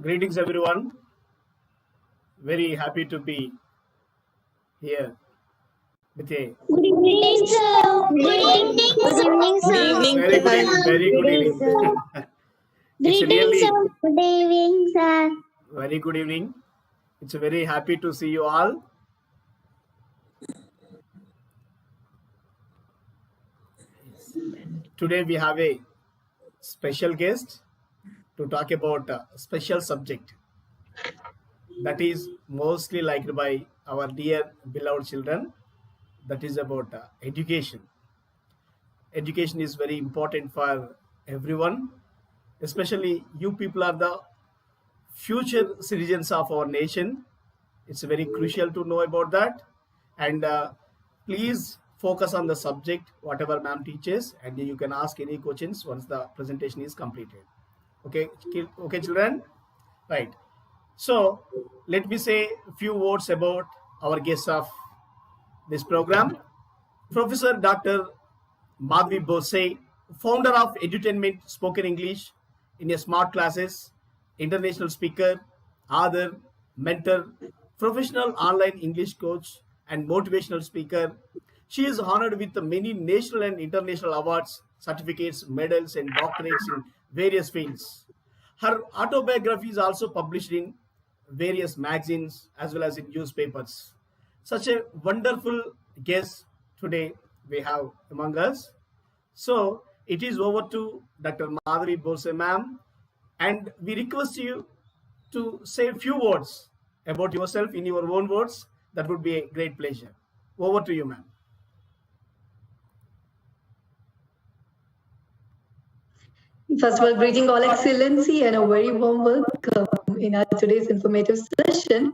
Greetings, everyone. Very happy to be here with a Good evening, sir. Good evening, Good sir. evening, Good sir. evening, very good sir. evening. Very good Evening, evening. sir. It's Greetings, sir. really Good evening, sir. very good evening. It's very happy to see you all. Today we have a special guest to talk about a special subject that is mostly liked by our dear beloved children. That is about education. Education is very important for everyone, especially you people are the future citizens of our nation. It's very crucial to know about that. And please focus on the subject, whatever ma'am teaches, and you can ask any questions once the presentation is completed. Okay, okay, children? Right. So let me say a few words about our guests of this program. Professor Dr. Madhvi Borse, founder of Edutainment Spoken English in a Smart Classes, international speaker, author, mentor, professional online English coach, and motivational speaker. She is honored with many national and international awards, certificates, medals, and doctorates in various fields. Her autobiography is also published in various magazines as well as in newspapers. Such a wonderful guest today we have among us. So it is over to Dr. Madhvi Borse ma'am, and we request you to say a few words about yourself in your own words. That would be a great pleasure. Over to you, ma'am. First of all, greeting all excellency and a very warm welcome in our today's informative session.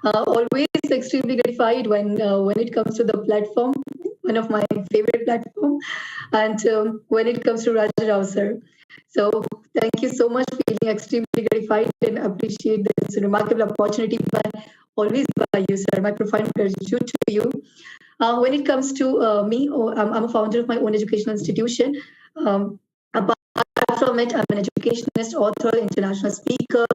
Always extremely gratified when it comes to the platform, one of my favorite platform, and when it comes to Raja Rao sir. So thank you so much, feeling extremely gratified and appreciate this remarkable opportunity always by you, sir. My profound gratitude to you. When it comes to me, I'm a founder of my own educational institution. Apart from it, I'm an educationist, author, international speaker.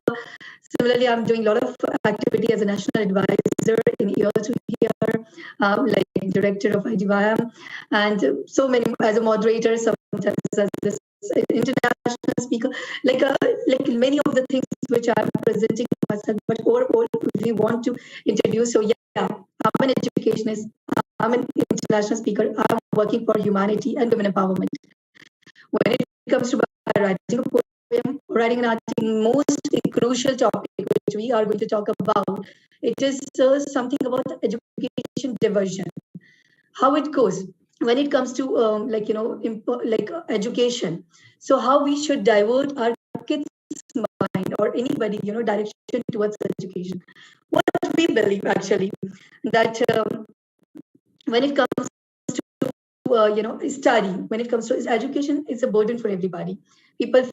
Similarly, I'm doing a lot of activity as a national advisor in year to year, like director of IDYM, and so many as a moderator, sometimes as this international speaker, like many of the things which I'm presenting myself. But overall, if we want to introduce, so yeah, I'm an educationist, I'm an international speaker, I'm working for humanity and women empowerment. When it comes to writing a poem, writing an article, most crucial topic which we are going to talk about, it is something about education diversion, how it goes when it comes to education. So how we should divert our kids' mind or anybody direction towards education. What we believe actually that when it comes study, when it comes to education, it's a burden for everybody. People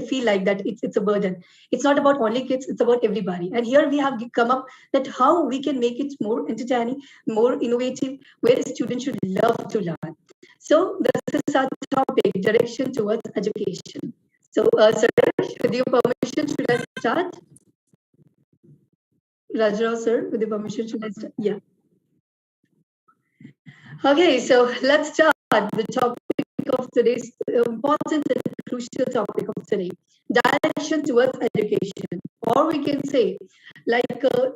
feel like that it's a burden. It's not about only kids, it's about everybody. And here we have come up that how we can make it more entertaining, more innovative, where students should love to learn. So this is our topic, direction towards education. So sir, with your permission, should I start? Rajrao sir, with your permission, should I start? Yeah. Okay, so let's start the topic of today's important and crucial topic of today, direction towards education. Or we can say,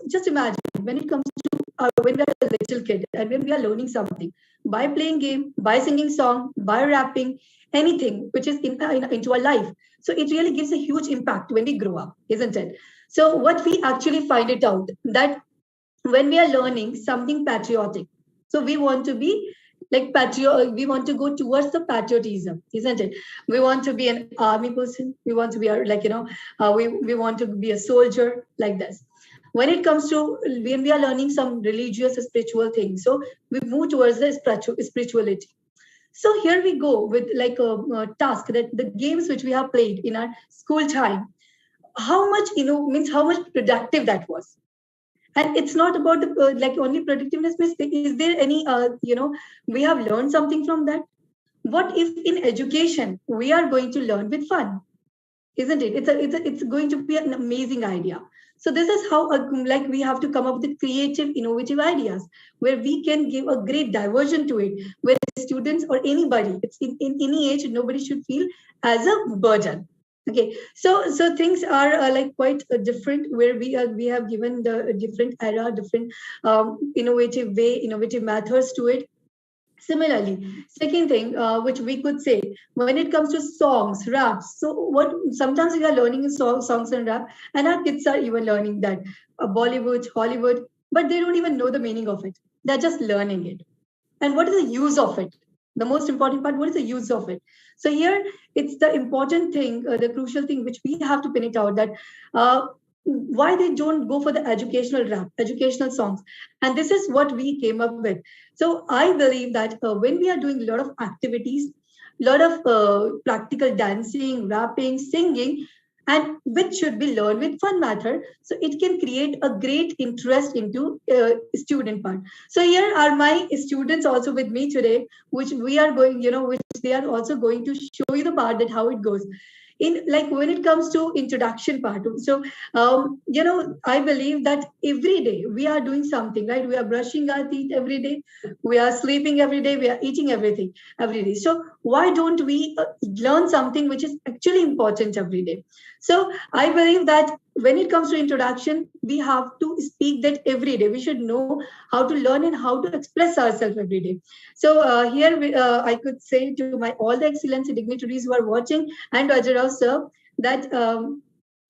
just imagine when it comes to when we are a little kid and when we are learning something, by playing game, by singing song, by rapping, anything which is into our life. So it really gives a huge impact when we grow up, isn't it? So what we actually find it out that when we are learning something patriotic, so we want to be like patriot, we want to go towards the patriotism, isn't it? We want to be an army person, we want to be we want to be a soldier, like this. When it comes to when we are learning some religious spiritual things, so we move towards the spirituality. So here we go with like a task that the games which we have played in our school time, how much means how much productive that was. And it's not about the like only productiveness. Is there any we have learned something from that? What if in education we are going to learn with fun? isn't it? It's going to be an amazing idea. So this is how like we have to come up with creative, innovative ideas where we can give a great diversion to it, where students or anybody, it's in any age, nobody should feel as a burden. Okay, so things are like quite different, where we have given the different era, different innovative way, innovative methods to it. Similarly, second thing which we could say when it comes to songs, raps. So what sometimes we are learning is songs and rap, and our kids are even learning that Bollywood, Hollywood, but they don't even know the meaning of it. They're just learning it. And what is the use of it? The most important part, what is the use of it? So here it's the important thing, the crucial thing which we have to pin it out, that uh, why they don't go for the educational rap, educational songs. And this is what we came up with. So I believe that when we are doing a lot of activities, a lot of practical dancing, rapping, singing, and which should be learned with fun matter, so it can create a great interest into student part. So here are my students also with me today, which we are going, which they are also going to show you the part that how it goes in, like when it comes to introduction part. So I believe that every day we are doing something, right? We are brushing our teeth every day, we are sleeping every day, we are eating everything every day. So why don't we learn something which is actually important every day? So I believe that when it comes to introduction, we have to speak that every day. We should know how to learn and how to express ourselves every day. So here I could say to my all the excellency dignitaries who are watching, and Ajarav sir, that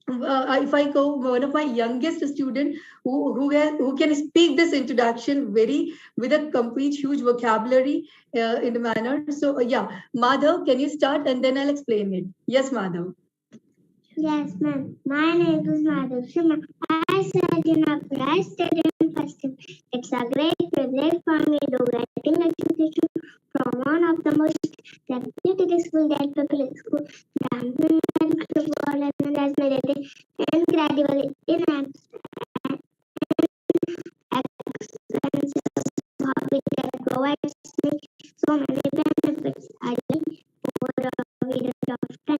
if I go, one of my youngest student who can speak this introduction very with a complete huge vocabulary in the manner. So yeah, Madhav, can you start and then I'll explain it. Yes, Madhav. Yes, ma'am. My name is Madhvi. I said in a class study in first year. It's a great privilege for me to getting education from one of the most reputed school that public school. Brahmin and football and as meditated incredible in excellence hobby that provides me so many benefits. I live over a period of time.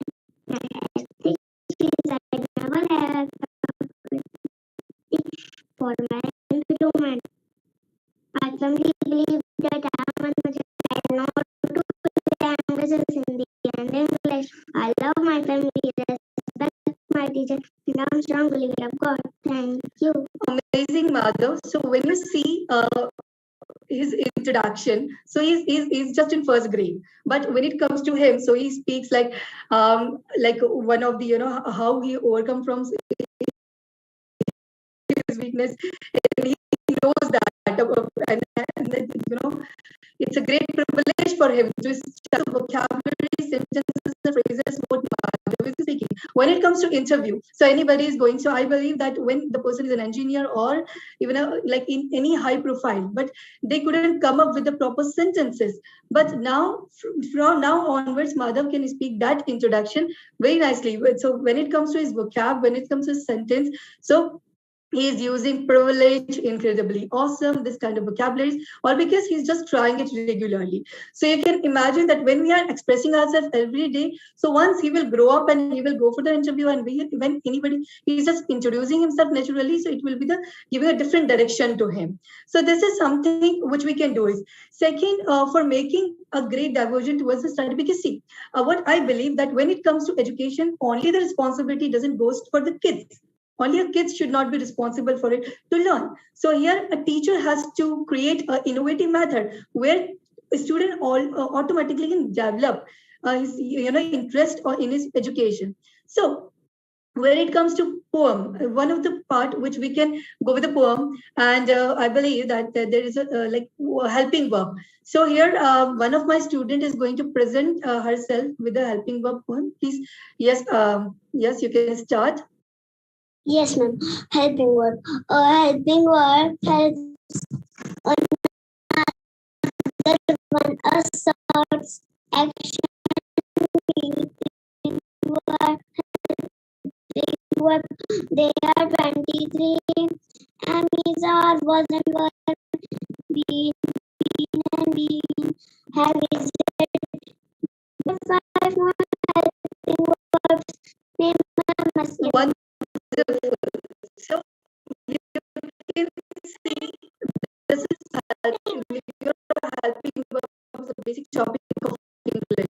I never had for my improvement. I firmly believe that I am a not to languages Hindi and English. I love my family, respect my teacher, and I'm strong believer of God. Thank you. Amazing, Madhav. So when you see his introduction, so he's just in first grade, but when it comes to him, so he speaks like one of the, how he overcome from his weakness, and he knows that, and it's a great privilege for him to study vocabulary, sentences, and phrases what Madhav is speaking. When it comes to interview, so anybody is going. So I believe that when the person is an engineer or even like in any high profile, but they couldn't come up with the proper sentences. But now, from now onwards, Madhav can speak that introduction very nicely. So when it comes to his vocab, when it comes to his sentence, so he is using privilege, incredibly awesome, this kind of vocabularies, or because he's just trying it regularly. So you can imagine that when we are expressing ourselves every day, so once he will grow up and he will go for the interview, and when anybody, he's just introducing himself naturally, so it will be the giving a different direction to him. So this is something which we can do. Is second, for making a great diversion towards the study, because see, what I believe that when it comes to education, only the responsibility doesn't go for the kids. Only a kids should not be responsible for it to learn. So here a teacher has to create an innovative method where a student automatically can develop his interest or in his education. So when it comes to poem, one of the part which we can go with the poem, and I believe that there is a like helping verb. So here one of my student is going to present herself with a helping verb poem. Please, yes, yes, you can start. Yes, ma'am. Helping word. A helping word helps another one asserts action word. Word. They are 23. Emmys are wasn't word. Being and being have visited. Five more helping words. Name Wonderful. So you can see this is helping, you're helping with the basic topic of English.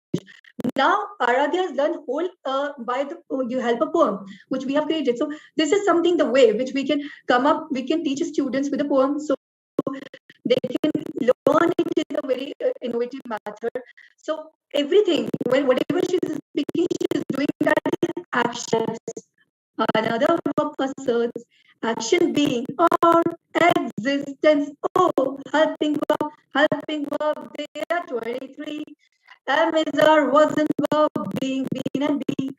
Now Aradhya has learned whole by the you help a poem which we have created. So this is something the way which we can come up, we can teach students with a poem. So they can learn it in a very innovative method. So everything, whatever she is speaking, she is doing that in actions. Another verb asserts action being or existence. Oh, helping verb. They are 23. Am is or wasn't verb being and be.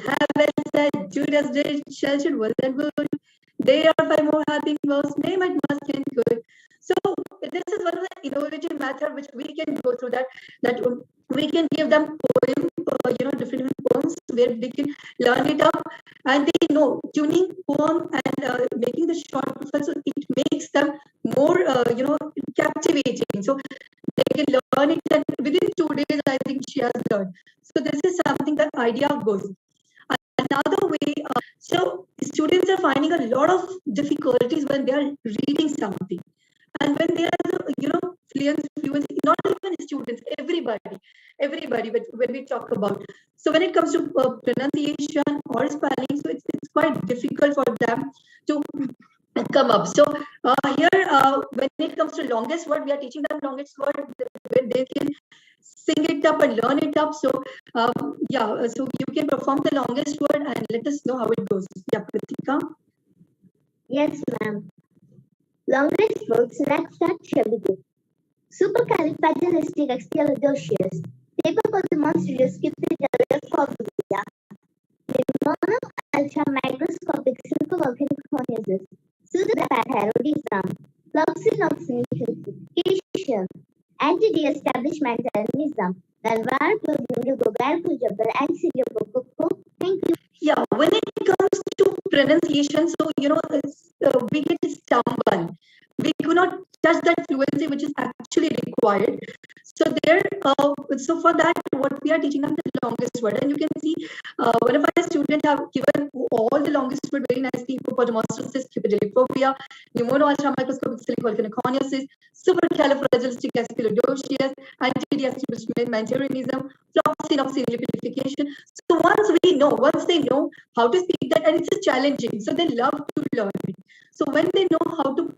Have said Judas did, shall should was and would. They are five more helping verbs. May might must can could. So this is one of the innovative method which we can go through that we can give them poem, different poems where they can learn it up and they know tuning poem and making the short profile, so it makes them more captivating. So they can learn it and within 2 days I think she has learned. So this is something that idea goes. Another way, so students are finding a lot of difficulties when they are reading something. And when they are, fluency, not even students, everybody, but when we talk about. So when it comes to pronunciation or spelling, so it's quite difficult for them to come up. So when it comes to longest word, we are teaching them longest word where they can sing it up and learn it up. So so you can perform the longest word and let us know how it goes. Yeah, Pratika. Yes, ma'am. Longest word, select start shall begin. Supercalifragilisticexpialidocious. Paper called the monstrous skippedalia. Pneumono ultra microscopic supervolcanic cornices. Pseudoparodism. Loxinoxinification. Anti-de-establishmentarianism. Galvar Gogar Kujabal and Sidiopoko. Thank you. Yeah, when it comes to pronunciation, so we get stumble. We could not touch that fluency which is actually required. So so for that, what we are teaching them the longest word, and you can see one of our students have given all the longest word very nicely. Hippopotamosis, Cupidiliphobia, pneumono-ultramicroscopic silicoconiosis, supercalifragilisticexpialidocious, anti-de-establishmentarianism, floxinoxin So once they know how to speak that, and it's challenging, so they love to learn it. So when they know how to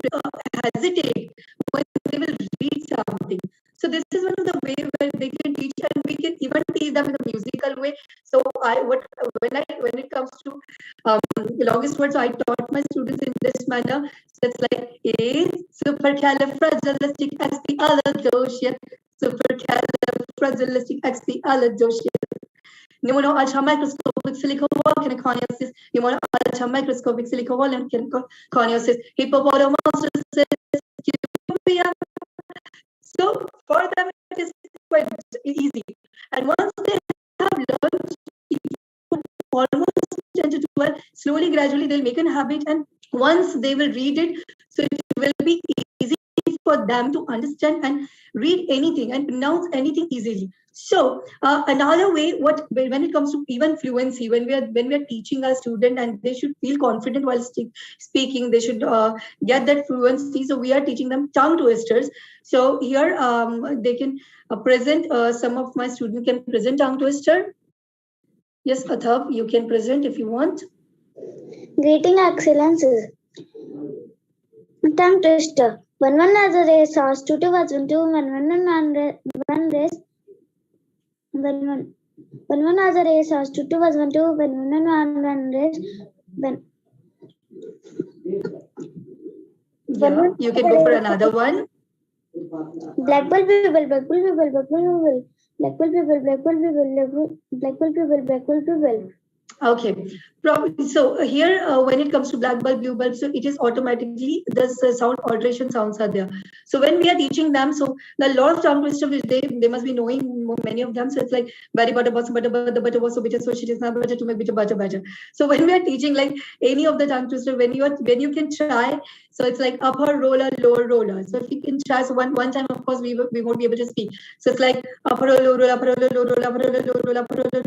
hesitate, when they will read something, so this is one of the way where they can teach, and we can even teach them in a musical way. So when it comes to the longest words, I taught my students in this manner. So it's like A supercalifragilisticexpialidocious, supercalifragilisticexpialidocious. Pneumono-ultramicroscopic silicovolcaniconiosis, pneumono-ultramicroscopic silicovolcaniconiosis, hippopotamosis, Cupidiliphobia. So for them it is quite easy. And once they have learned almost 10 to 12, slowly, gradually they'll make a habit, and once they will read it, so it will be easy for them to understand and read anything and pronounce anything easily. So another way, when it comes to even fluency, when we are teaching our student, and they should feel confident while speaking, they should get that fluency. So we are teaching them tongue twisters. So here they can present. Some of my students can present tongue twister. Yes, Athab, you can present if you want. Greeting excellences. Tongue twister. When one has a race horse, two was one two, when one race. When one has a race horse, two was one two, when one race, when. Yeah, you can go for another one. Black bull people, black bull people, black bull people, black bull people, black bull people, black bull people, black bull people. Okay, so here when it comes to black bulb, blue bulb, so it is automatically the sound alteration sounds are there. So when we are teaching them, so a lot of tongue twister which they must be knowing, many of them. So it's like very butter was the butter was so bitter, so she is not better to make butter. So when we are teaching like any of the tongue twister, when you can try, so it's like upper roller, lower roller. So if you can try, so one time of course we won't be able to speak. So it's like upper roller, lower roller, upper roller, lower roller, upper roller, lower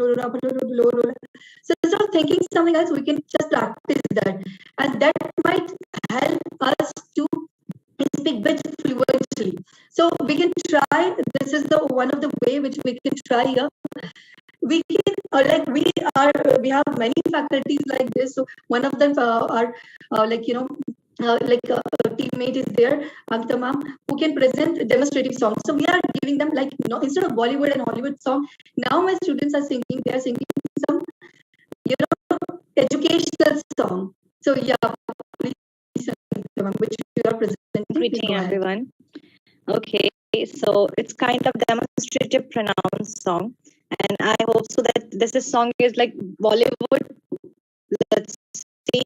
roller, upper roller, lower roller. So instead of thinking something else, we can just practice that, and that might help us to speak bit fluently. So we can try. This is the one of the way which we can try here. We can like we have many faculties like this. So one of them are like a teammate is there, Ankita ma'am, who can present demonstrative songs. So we are giving them like instead of Bollywood and Hollywood song, now my students are singing. They are singing some educational song. So yeah, please, Ankita ma'am, which you are presenting. Greeting everyone. Okay, so it's kind of demonstrative pronoun song, and I hope so that this song is like Bollywood. Let's see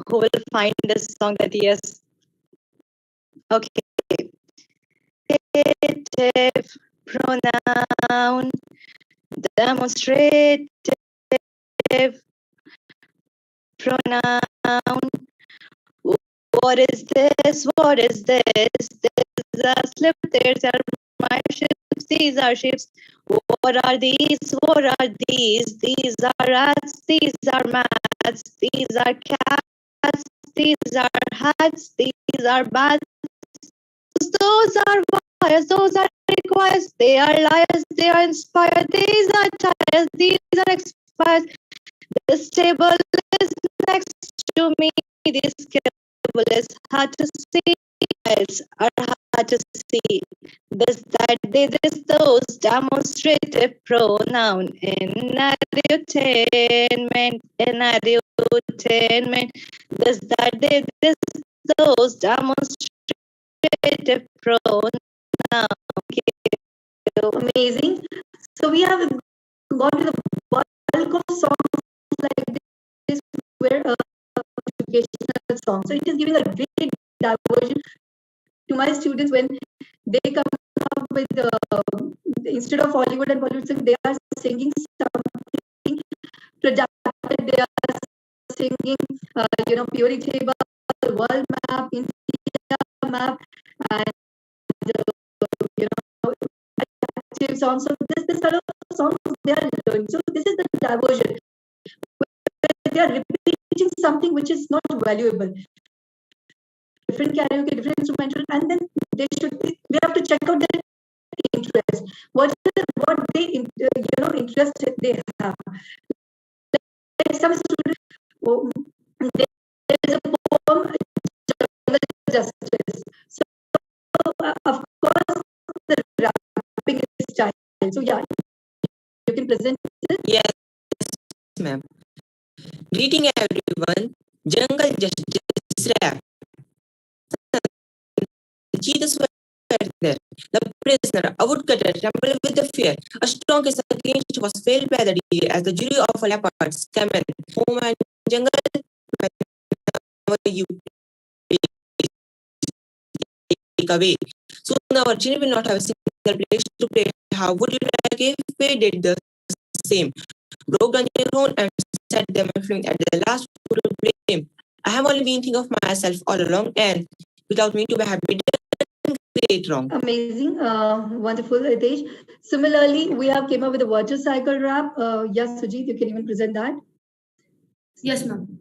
who will find this song that yes. Okay. Demonstrative pronoun. Demonstrative pronoun. What is this? What is this? There's a slip, there's a my ships, these are ships. What are these? What are these? These are rats, these are mats, these are cats, these are hats, these are bats. Those are wires, those are requires, they are liars, they are inspired, these are tires, these are expired. This table is next to me, this cable is hard to see, files are hard to see. This, that, they, this, those, demonstrative pronoun in edutainment, this, that, they, this, those, demonstrative pronoun. Amazing. So we have gone to the bulk of songs like this, where educational songs. So it is giving a great diversion to my students when they come up with instead of Hollywood and Bollywood song, they are singing something productive. They are singing, Puri Table, World Map, India Map, and songs. So this kind of songs they are learning. So this is the diversion. They are repeating something which is not valuable. Different karaoke, different instrumental, and then they have to check out their interest. What they interest they have. Like some students, there is a poem, Jungle Justice. So of course the rapping is style. So yeah, you can present it. Yes, ma'am. Greeting everyone. Jungle Justice Rap. Jesus were there. The prisoner, a woodcutter, trembled with the fear. A strong case against was failed by the deer as the jury of a leopards came in. Home and jungle, whenever you take away. Soon our children will not have a single place to play. How would you like if we did the same? Broke down your own and set them fluent at the last to blame. I have only been thinking of myself all along, and without me to be happy, great wrong. Amazing, wonderful, Hitesh. Similarly, we have came up with a water cycle rap. Yes, Sujit, you can even present that. Yes, ma'am.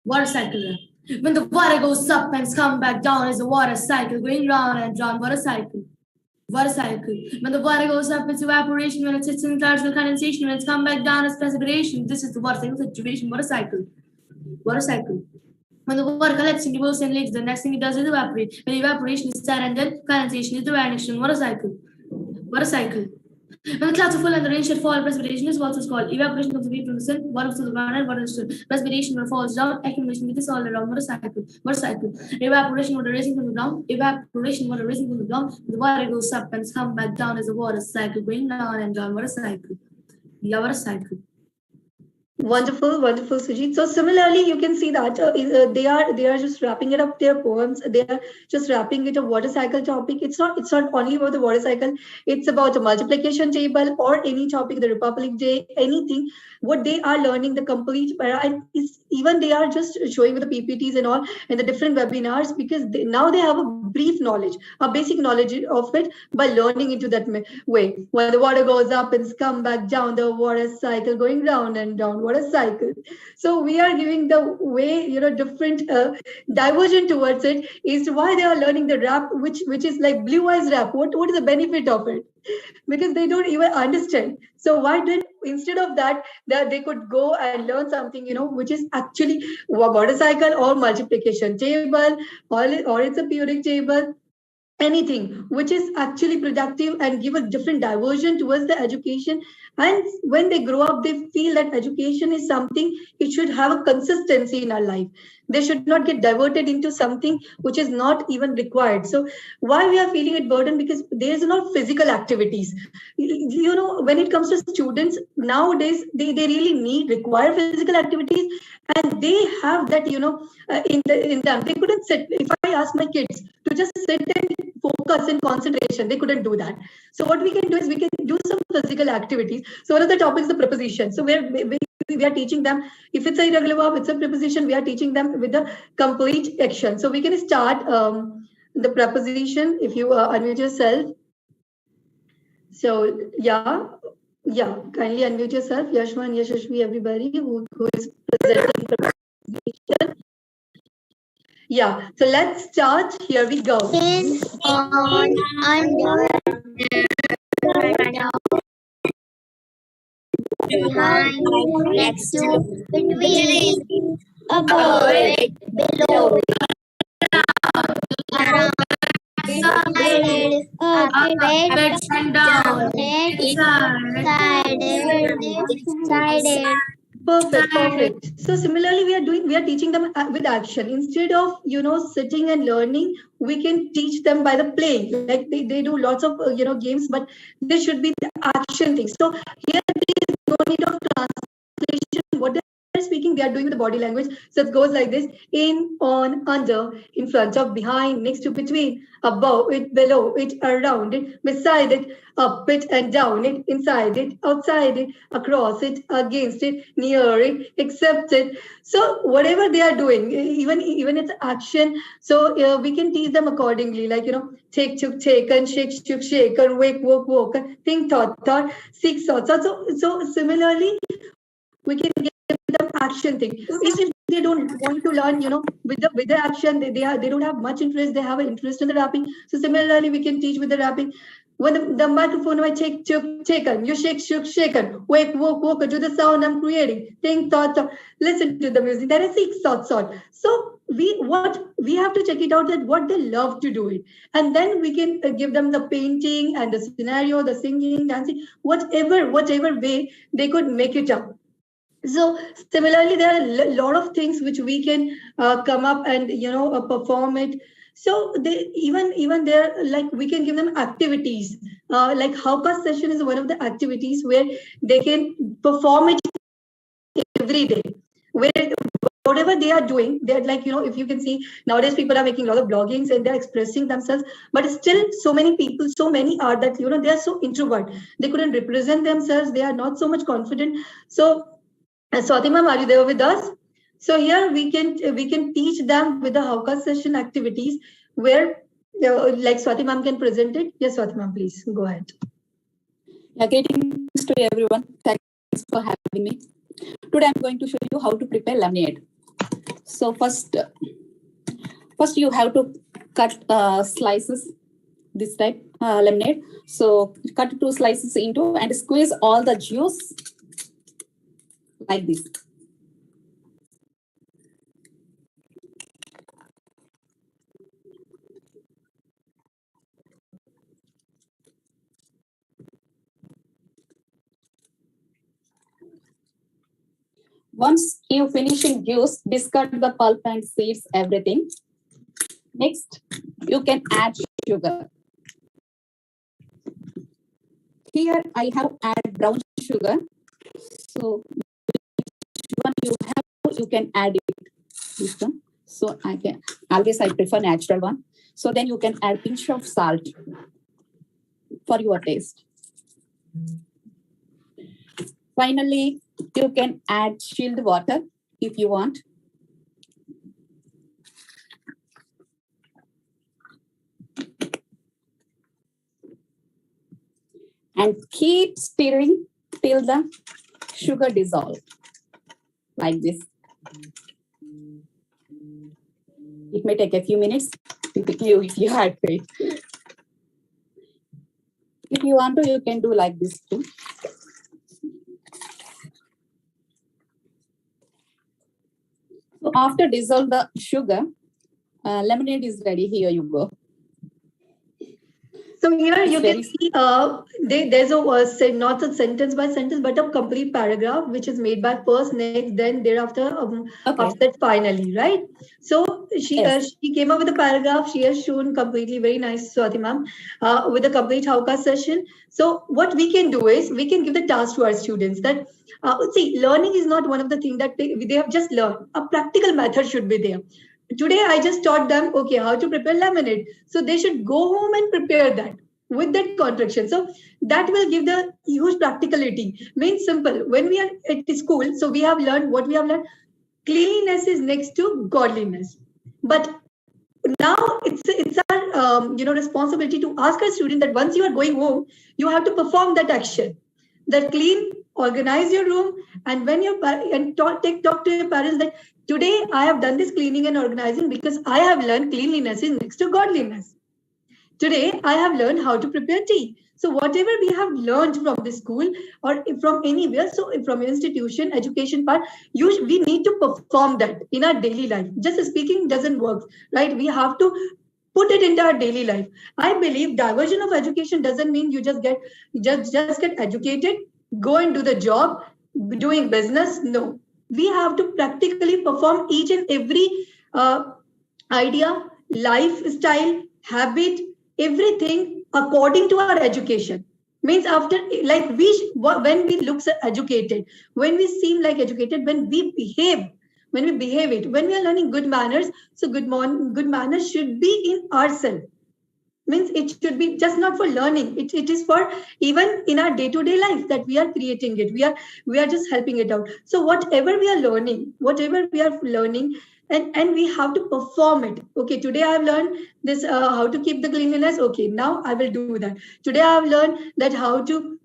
Water cycle rap. When the water goes up and comes back down, is a water cycle going round and round. Water cycle. Water cycle. When the water goes up, it's evaporation. When it sits in clouds, it's condensation. When it's come back down, it's precipitation. This is the water cycle situation. Water cycle. Water cycle. When the water collects in reverse and lakes, the next thing it does is evaporate. When evaporation is sad and then condensation is the vanish. Water cycle. Water cycle. When the clouds are full and the rain should fall, precipitation is also called. Evaporation comes away from the sun, water to the ground, and water is stood. Precipitation when it falls down, accumulation with this all around. Water cycle. Water cycle. Evaporation water rising from the ground. Evaporation water rising from the ground. The water goes up and comes back down as a water cycle going down and down. Water cycle. Yeah, water cycle. Wonderful, wonderful, Sujit. So similarly, you can see that they are just wrapping it up their poems. They are just wrapping it a water cycle topic. It's not only about the water cycle. It's about the multiplication table or any topic, the Republic Day, anything. What they are learning, the complete and even they are just showing with the PPTs and all and the different webinars because now they have a brief knowledge, a basic knowledge of it by learning into that way. When the water goes up and come back down, the water cycle going round and round, water cycle. So we are giving the way, different diversion towards it is why they are learning the rap, which is like blue eyes rap. What is the benefit of it? Because they don't even understand. So why did instead of that they could go and learn something, which is actually water cycle or multiplication table, or it's a periodic table, anything which is actually productive and give a different diversion towards the education. And when they grow up, they feel that education is something, it should have a consistency in our life. They should not get diverted into something which is not even required. So why we are feeling it burden? Because there is not physical activities. When it comes to students nowadays, they really require physical activities, and they have that, in them. They couldn't sit. If I ask my kids to just sit and focus and concentration, they couldn't do that. So what we can do is we can do some physical activities. So one of the topics is the preposition. So we are teaching them, if it's a irregular verb, it's a preposition, we are teaching them with the complete action. So we can start the preposition. If you unmute yourself. So yeah, kindly unmute yourself. Yashwan, Yashashvi, everybody who is presenting preposition. Yeah, so let's start. Here we go. In, on, under, behind, next to, between, above it, below it, around, side, up, back, down, inside, sided. Perfect. So similarly, we are teaching them with action. Instead of sitting and learning, we can teach them by the play. Like they do lots of games, but there should be the action things. So here there is no need of translation. What they're speaking, they are doing with the body language. So it goes like this: in, on, under, in front of, behind, next to, between, above it, below it, around it, beside it, up it and down it, inside it, outside it, across it, against it, near it, except it. So whatever they are doing, even it's action. So we can teach them accordingly, like take, took, taken, shake, shook, shaken, wake, woke, woken, think, thought, seek, sought. So similarly, we can give them action thing. If they don't want to learn, with the action, they don't have much interest. They have an interest in the rapping. So similarly, we can teach with the rapping. When the microphone I take, took, taken, you shake, shook, shaken, wake, woke, to the sound I'm creating, think, thought, listen to the music. That is seek, thought. So we have to check it out, that what they love to do it, and then we can give them the painting and the scenario, the singing, dancing, whatever way they could make it up. So similarly, there are a lot of things which we can come up and perform it. So they even there, like we can give them activities. Like Hauka session is one of the activities where they can perform it every day. Where whatever they are doing, they're like, if you can see nowadays, people are making a lot of bloggings and they're expressing themselves, but still so many are that they are so introvert. They couldn't represent themselves. They are not so much confident. So Swati ma'am, are you there with us? So here we can teach them with the Hauka session activities where like Swati ma'am can present it. Yes, Swati ma'am, please go ahead. Yeah, greetings to everyone. Thanks for having me. Today I'm going to show you how to prepare lemonade. So first you have to cut slices this type lemonade. So cut 2 slices into and squeeze all the juice like this. Once you finish in juice, discard the pulp and seeds, everything. Next, you can add sugar. Here I have add brown sugar. So which one you have, you can add it. This one. So I prefer natural one. So then you can add pinch of salt for your taste. Finally, you can add chilled water if you want. and keep stirring till the sugar dissolve, like this. It may take a few minutes if you had to. If you want to, you can do like this too. So after dissolve the sugar, lemonade is ready. Here you go. So here It's you very can see there's not a sentence by sentence, but a complete paragraph which is made by first, next, then, thereafter, Okay. after that, finally, right? So Yes. she came up with a paragraph. She has shown completely very nice, Swati ma'am, with a complete Hauka session. So what we can do is we can give the task to our students that see, learning is not one of the things that they have just learned. A practical method should be there. Today I just taught them, okay, how to prepare lemonade. So they should go home and prepare that with that contraction. So that will give the huge practicality. Means simple. When we are at school, so we have learned what we have learned. Cleanliness is next to godliness. But now it's our responsibility to ask our student that once you are going home, you have to perform that action. That clean, organize your room, and when talk to your parents that today I have done this cleaning and organizing because I have learned cleanliness is next to godliness. Today, I have learned how to prepare tea. So whatever we have learned from the school or from anywhere, so from institution, education part, we need to perform that in our daily life. Just speaking doesn't work, right? We have to put it into our daily life. I believe diversion of education doesn't mean you just get educated, go and do the job, doing business. No, we have to practically perform each and every idea, lifestyle, habit, everything according to our education. Means after, like when we look educated, when we seem like educated, when we behave it, when we are learning good manners, so good manners should be in ourselves. Means it should be just not for learning, it is for even in our day-to-day life that we are creating it, we are just helping it out. So whatever we are learning, and we have to perform it. Okay, today I have learned this, how to keep the cleanliness. Okay, now I will do that. Today I have learned that how to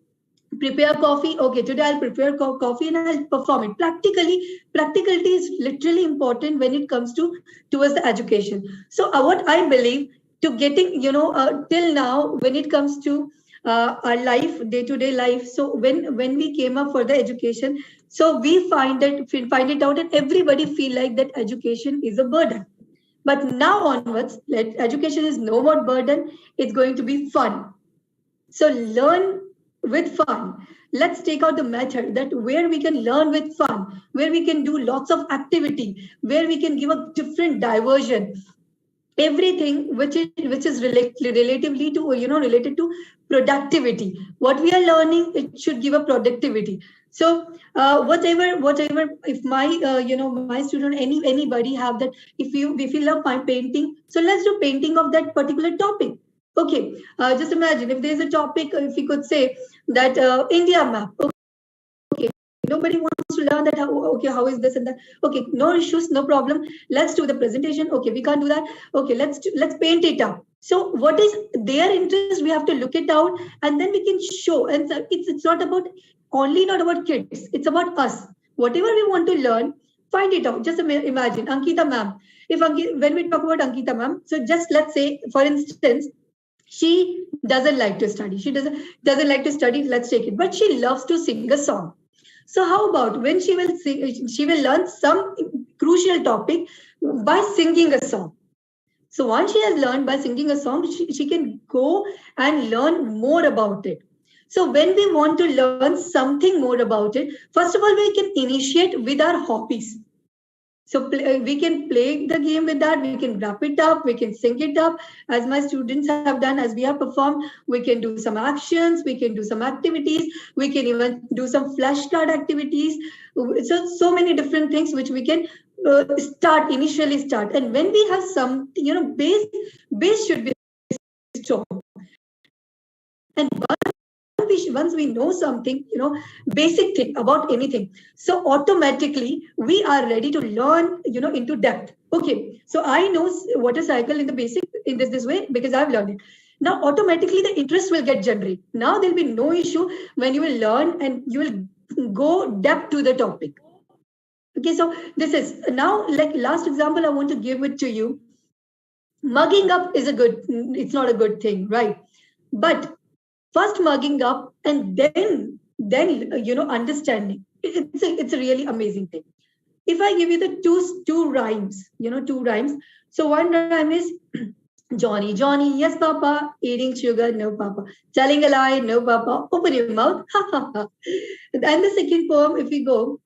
prepare coffee. Okay, today I'll prepare coffee and I'll perform it. Practicality is literally important when it comes towards the education. So what I believe, to getting till now, when it comes to our life, day-to-day life, so when we came up for the education, so we find it out, and everybody feel like that education is a burden. But now onwards, education is no more burden, it's going to be fun. So learn with fun. Let's take out the method that where we can learn with fun, where we can do lots of activity, where we can give a different diversion. Everything which is relatively to related to productivity. What we are learning, it should give a productivity. So whatever, if my my student, anybody have that, if you love my painting, so let's do painting of that particular topic. Okay, just imagine if there's a topic, if we could say that India map. Okay, nobody wants to learn that. How is this and that? Okay, no issues, no problem. Let's do the presentation. Okay, we can't do that. Okay, let's paint it up. So what is their interest? We have to look it out, and then we can show. And so it's not about kids. It's about us. Whatever we want to learn, find it out. Just imagine Ankita ma'am. When we talk about Ankita ma'am, so just let's say, for instance, she doesn't like to study. She doesn't like to study. Let's take it. But she loves to sing a song. So how about when she will learn some crucial topic by singing a song. So once she has learned by singing a song, she can go and learn more about it. So when we want to learn something more about it, first of all, we can initiate with our hobbies. So we can play the game with that. We can wrap it up. We can sing it up, as my students have done, as we have performed. We can do some actions. We can do some activities. We can even do some flashcard activities. So many different things which we can initially start. And when we have some, base should be strong. And once we know something, basic thing about anything, so automatically we are ready to learn, into depth. Okay, so I know water cycle in the basic in this way because I've learned it. Now automatically the interest will get generated. Now there'll be no issue when you will learn and you will go depth to the topic. Okay, so this is now like last example I want to give it to you. Mugging up is it's not a good thing, right? But first mugging up and then understanding. It's a really amazing thing. If I give you the two rhymes, two rhymes. So one rhyme is Johnny, Johnny, yes, Papa, eating sugar, no, Papa, telling a lie, no, Papa, open your mouth, ha, ha, ha. And the second poem, if we go,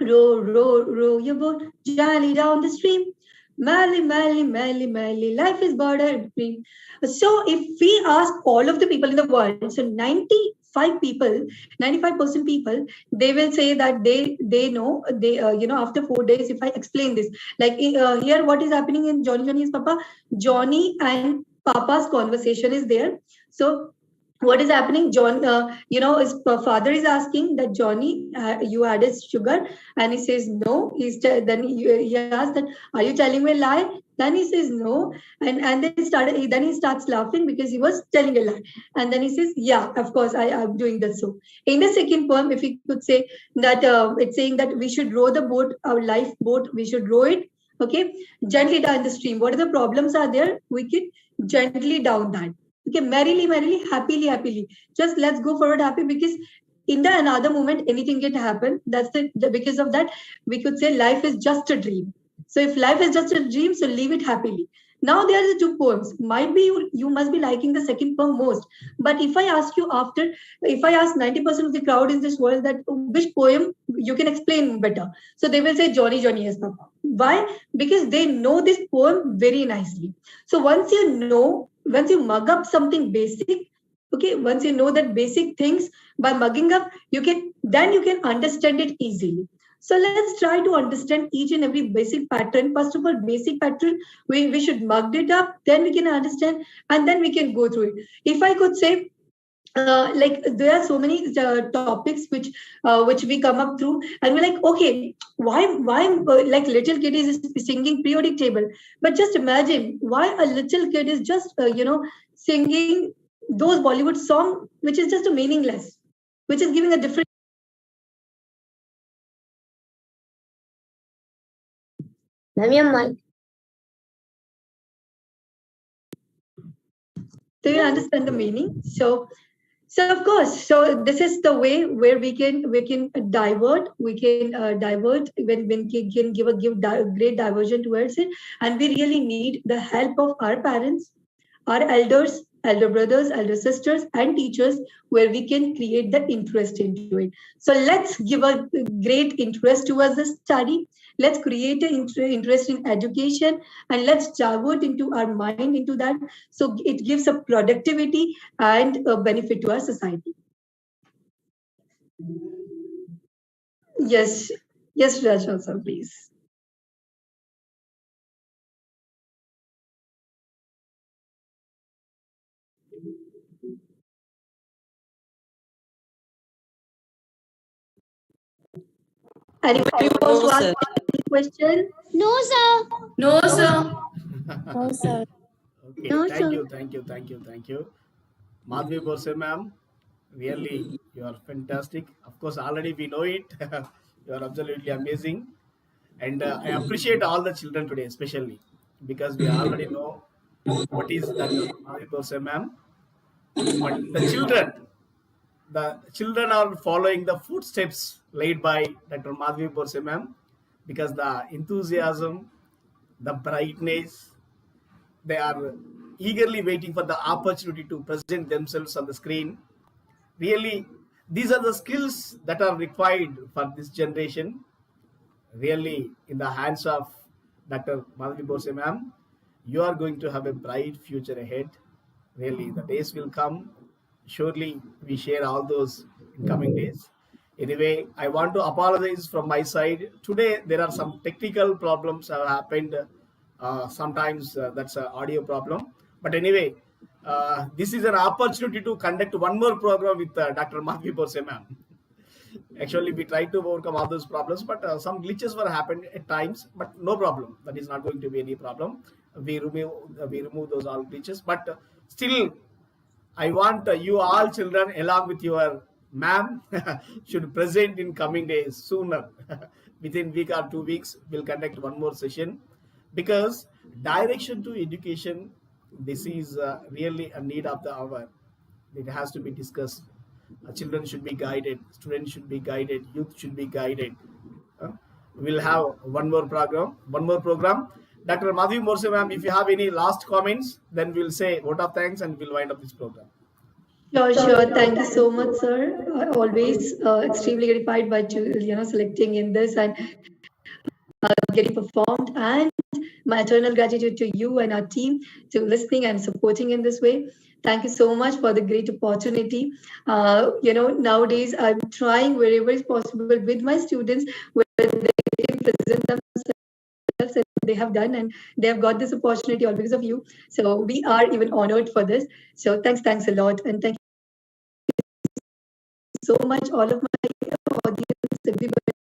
row, row, row your boat gently down the stream. Merrily, merrily, merrily, merrily, life is but a dream. So if we ask all of the people in the world, so 95% people, they will say that they know, after 4 days, if I explain this, like here, what is happening in Johnny, Johnny is Papa, Johnny and Papa's conversation is there. So what is happening, John, his father is asking that Johnny, you added sugar, and he says no. Then he asks that, are you telling me a lie? Then he says no, and then he starts laughing because he was telling a lie, and then he says, yeah, of course I am doing that. So in the second poem, if we could say that, it's saying that we should row the boat, our life boat, we should row it, okay, gently down the stream. What are the problems are there, we could gently down that. Okay, merrily, merrily, happily, happily. Just let's go forward happy, because in the another moment anything can happen. That's because of that we could say life is just a dream. So if life is just a dream, so leave it happily. Now there are the two poems. Might be you must be liking the second poem most. But if I ask 90% of the crowd in this world that which poem you can explain better, so they will say Johnny, Johnny, yes, Papa. Why? Because they know this poem very nicely. So once you mug up something basic, okay, once you know that basic things by mugging up, you can understand it easily. So let's try to understand each and every basic pattern. First of all, basic pattern, we should mug it up, then we can understand, and then we can go through it. If I could say, like there are so many topics which we come up through, and we're like, okay, why like little kid is singing periodic table, but just imagine why a little kid is just singing those Bollywood song which is just a meaningless, which is giving a different. Do you understand the meaning? So of course, so this is the way where we can divert. We can divert when we can great diversion towards it, and we really need the help of our parents, our elders, elder brothers, elder sisters, and teachers, where we can create the interest into it. So let's give a great interest towards the study. Let's create an interest in education, and let's divert into our mind into that. So it gives a productivity and a benefit to our society. Yes, yes, Raj, also, please. Anybody wants to ask any question? No, sir. No, sir. No, sir. Okay, No, thank sir. you, thank you, thank you, thank you. Madhvi Borse, ma'am, really, you are fantastic. Of course, already we know it. You are absolutely amazing. And I appreciate all the children today, especially because we already know what is Dr. Madhvi Borse, ma'am. But the children are following the footsteps laid by Dr. Madhvi Borse, ma'am, because the enthusiasm, the brightness, they are eagerly waiting for the opportunity to present themselves on the screen. Really, these are the skills that are required for this generation. Really, in the hands of Dr. Madhvi Borse, ma'am, you are going to have a bright future ahead. Really, the days will come. Surely, we share all those in coming days. Anyway, I want to apologize from my side. Today, there are some technical problems have happened. Sometimes that's an audio problem. But anyway, this is an opportunity to conduct one more program with Dr. Madhvi Borse, ma'am. Actually, we tried to overcome all those problems, but some glitches were happened at times. But no problem. That is not going to be any problem. We remove those all glitches. But still, I want you all children along with your ma'am should present in coming days sooner. Within week or 2 weeks, we'll conduct one more session because direction to education, this is really a need of the hour. It has to be discussed. Children should be guided, students should be guided, youth should be guided. Uh, we'll have one more program. Dr. Madhvi Borse ma'am, if you have any last comments, then we'll say vote of thanks and we'll wind up this program. Sure, sure. Thank you so much, sir. Always extremely gratified by selecting in this and getting performed, and my eternal gratitude to you and our team to listening and supporting in this way. Thank you so much for the great opportunity. Nowadays I'm trying wherever is possible with my students where they can present themselves, and they have done, and they have got this opportunity all because of you. So we are even honored for this. So thanks a lot, and thank you so much, all of my audience, everybody